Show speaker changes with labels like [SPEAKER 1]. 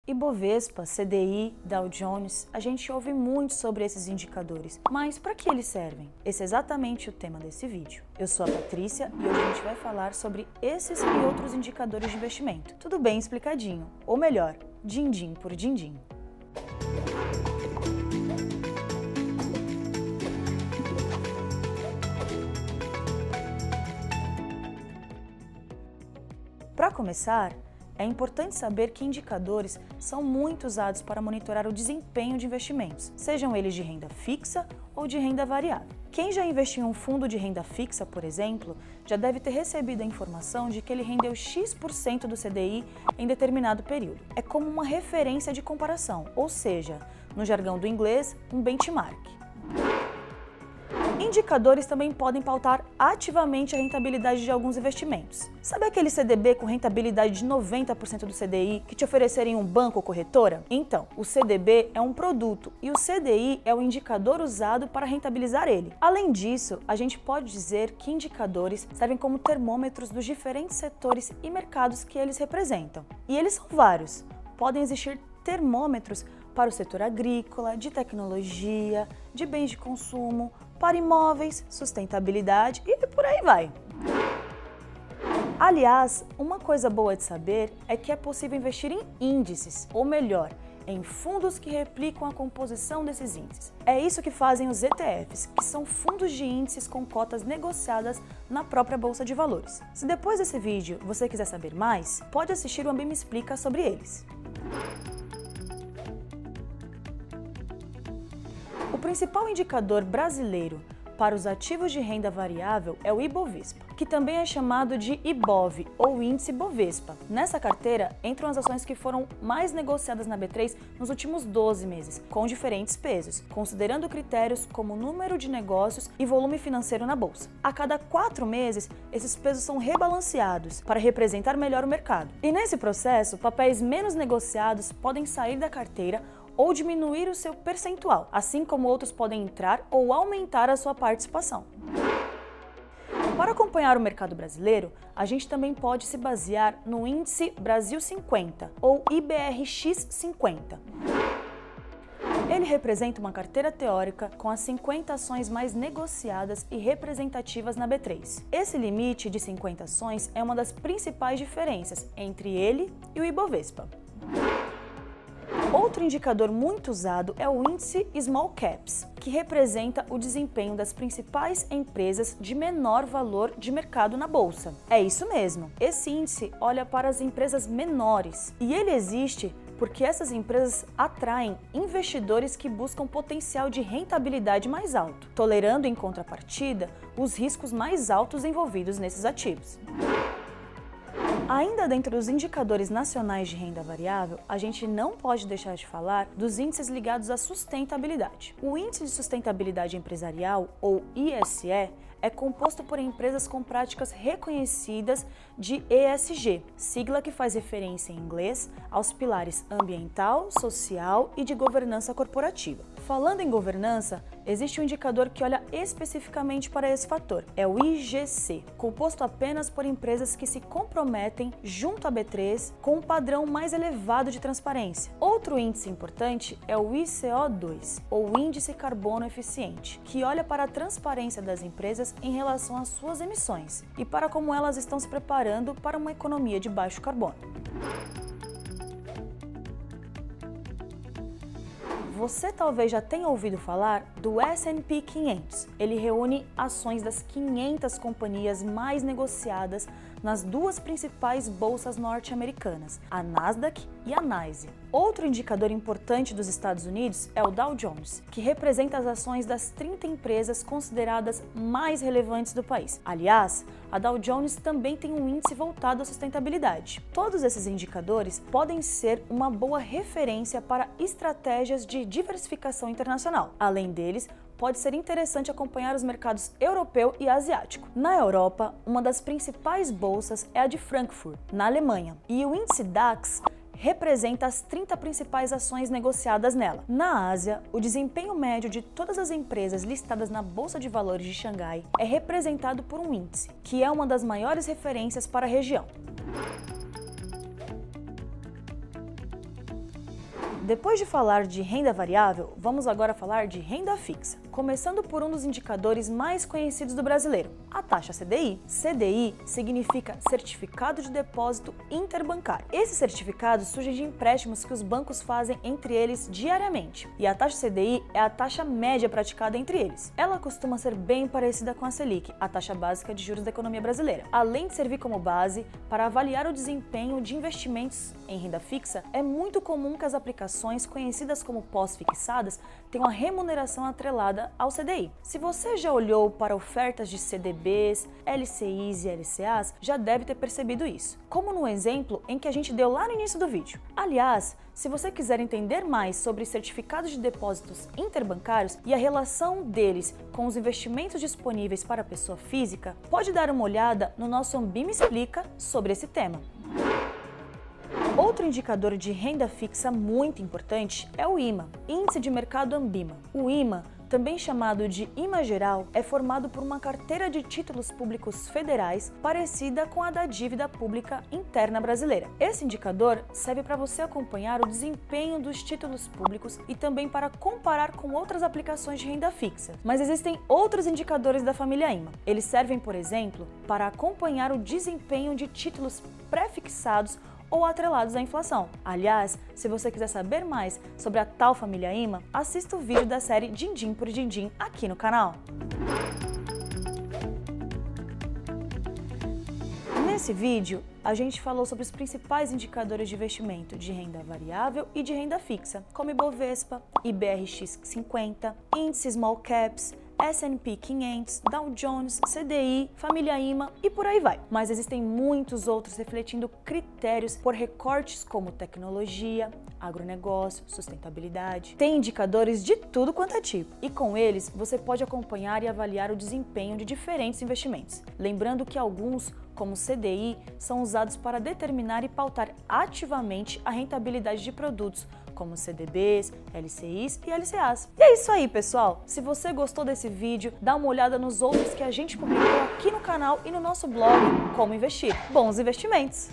[SPEAKER 1] Ibovespa, CDI, Dow Jones, a gente ouve muito sobre esses indicadores, mas para que eles servem? Esse é exatamente o tema desse vídeo. Eu sou a Patrícia e hoje a gente vai falar sobre esses e outros indicadores de investimento. Tudo bem explicadinho, ou melhor, din-din por din-din. Para começar, é importante saber que indicadores são muito usados para monitorar o desempenho de investimentos, sejam eles de renda fixa ou de renda variável. Quem já investiu em um fundo de renda fixa, por exemplo, já deve ter recebido a informação de que ele rendeu X% do CDI em determinado período. É como uma referência de comparação, ou seja, no jargão do inglês, um benchmark. Indicadores também podem pautar ativamente a rentabilidade de alguns investimentos. Sabe aquele CDB com rentabilidade de 90% do CDI que te oferecerem um banco ou corretora? Então, o CDB é um produto e o CDI é o indicador usado para rentabilizar ele. Além disso, a gente pode dizer que indicadores servem como termômetros dos diferentes setores e mercados que eles representam. E eles são vários. Podem existir termômetros para o setor agrícola, de tecnologia, de bens de consumo, para imóveis, sustentabilidade e por aí vai. Aliás, uma coisa boa de saber é que é possível investir em índices, ou melhor, em fundos que replicam a composição desses índices. É isso que fazem os ETFs, que são fundos de índices com cotas negociadas na própria Bolsa de Valores. Se depois desse vídeo você quiser saber mais, pode assistir o Ambim Me Explica sobre eles. O principal indicador brasileiro para os ativos de renda variável é o Ibovespa, que também é chamado de IBOV, ou Índice Bovespa. Nessa carteira entram as ações que foram mais negociadas na B3 nos últimos 12 meses, com diferentes pesos, considerando critérios como número de negócios e volume financeiro na bolsa. A cada 4 meses, esses pesos são rebalanceados para representar melhor o mercado. E nesse processo, papéis menos negociados podem sair da carteira ou diminuir o seu percentual, assim como outros podem entrar ou aumentar a sua participação. Para acompanhar o mercado brasileiro, a gente também pode se basear no Índice Brasil 50, ou IBRX 50. Ele representa uma carteira teórica com as 50 ações mais negociadas e representativas na B3. Esse limite de 50 ações é uma das principais diferenças entre ele e o Ibovespa. Outro indicador muito usado é o índice Small Caps, que representa o desempenho das principais empresas de menor valor de mercado na bolsa. É isso mesmo, esse índice olha para as empresas menores e ele existe porque essas empresas atraem investidores que buscam potencial de rentabilidade mais alto, tolerando em contrapartida os riscos mais altos envolvidos nesses ativos. Ainda dentro dos indicadores nacionais de renda variável, a gente não pode deixar de falar dos índices ligados à sustentabilidade. O Índice de Sustentabilidade Empresarial, ou ISE, é composto por empresas com práticas reconhecidas de ESG, sigla que faz referência em inglês aos pilares ambiental, social e de governança corporativa. Falando em governança, existe um indicador que olha especificamente para esse fator, é o IGC, composto apenas por empresas que se comprometem junto à B3 com um padrão mais elevado de transparência. Outro índice importante é o ICO2, ou Índice Carbono Eficiente, que olha para a transparência das empresas em relação às suas emissões e para como elas estão se preparando para uma economia de baixo carbono. Você talvez já tenha ouvido falar do S&P 500. Ele reúne ações das 500 companhias mais negociadas nas duas principais bolsas norte-americanas, a Nasdaq e a NYSE. Outro indicador importante dos Estados Unidos é o Dow Jones, que representa as ações das 30 empresas consideradas mais relevantes do país. Aliás, a Dow Jones também tem um índice voltado à sustentabilidade. Todos esses indicadores podem ser uma boa referência para estratégias de diversificação internacional. Além deles, pode ser interessante acompanhar os mercados europeu e asiático. Na Europa, uma das principais bolsas é a de Frankfurt, na Alemanha, e o índice DAX representa as 30 principais ações negociadas nela. Na Ásia, o desempenho médio de todas as empresas listadas na Bolsa de Valores de Xangai é representado por um índice, que é uma das maiores referências para a região. Depois de falar de renda variável, vamos agora falar de renda fixa. Começando por um dos indicadores mais conhecidos do brasileiro, a taxa CDI. CDI significa Certificado de Depósito Interbancário. Esse certificado surge de empréstimos que os bancos fazem entre eles diariamente, e a taxa CDI é a taxa média praticada entre eles. Ela costuma ser bem parecida com a Selic, a taxa básica de juros da economia brasileira. Além de servir como base para avaliar o desempenho de investimentos em renda fixa, é muito comum que as aplicações conhecidas como pós-fixadas tenham a remuneração atrelada ao CDI. Se você já olhou para ofertas de CDBs, LCIs e LCAs, já deve ter percebido isso, como no exemplo em que a gente deu lá no início do vídeo. Aliás, se você quiser entender mais sobre certificados de depósitos interbancários e a relação deles com os investimentos disponíveis para a pessoa física, pode dar uma olhada no nosso Ambima Explica sobre esse tema. Outro indicador de renda fixa muito importante é o IMA, Índice de Mercado Ambima. O IMA, também chamado de IMA Geral, é formado por uma carteira de títulos públicos federais parecida com a da dívida pública interna brasileira. Esse indicador serve para você acompanhar o desempenho dos títulos públicos e também para comparar com outras aplicações de renda fixa. Mas existem outros indicadores da família IMA. Eles servem, por exemplo, para acompanhar o desempenho de títulos pré-fixados ou atrelados à inflação. Aliás, se você quiser saber mais sobre a tal família IMA, assista o vídeo da série Din-Din por Din-Din aqui no canal. Nesse vídeo, a gente falou sobre os principais indicadores de investimento de renda variável e de renda fixa, como Ibovespa, IBRX 50, índice Small Caps, S&P 500, Dow Jones, CDI, família IMA e por aí vai. Mas existem muitos outros refletindo critérios por recortes como tecnologia, agronegócio, sustentabilidade. Tem indicadores de tudo quanto é tipo. E com eles, você pode acompanhar e avaliar o desempenho de diferentes investimentos. Lembrando que alguns, como o CDI, são usados para determinar e pautar ativamente a rentabilidade de produtos, como CDBs, LCIs e LCAs. E é isso aí, pessoal! Se você gostou desse vídeo, dá uma olhada nos outros que a gente publicou aqui no canal e no nosso blog Como Investir. Bons investimentos!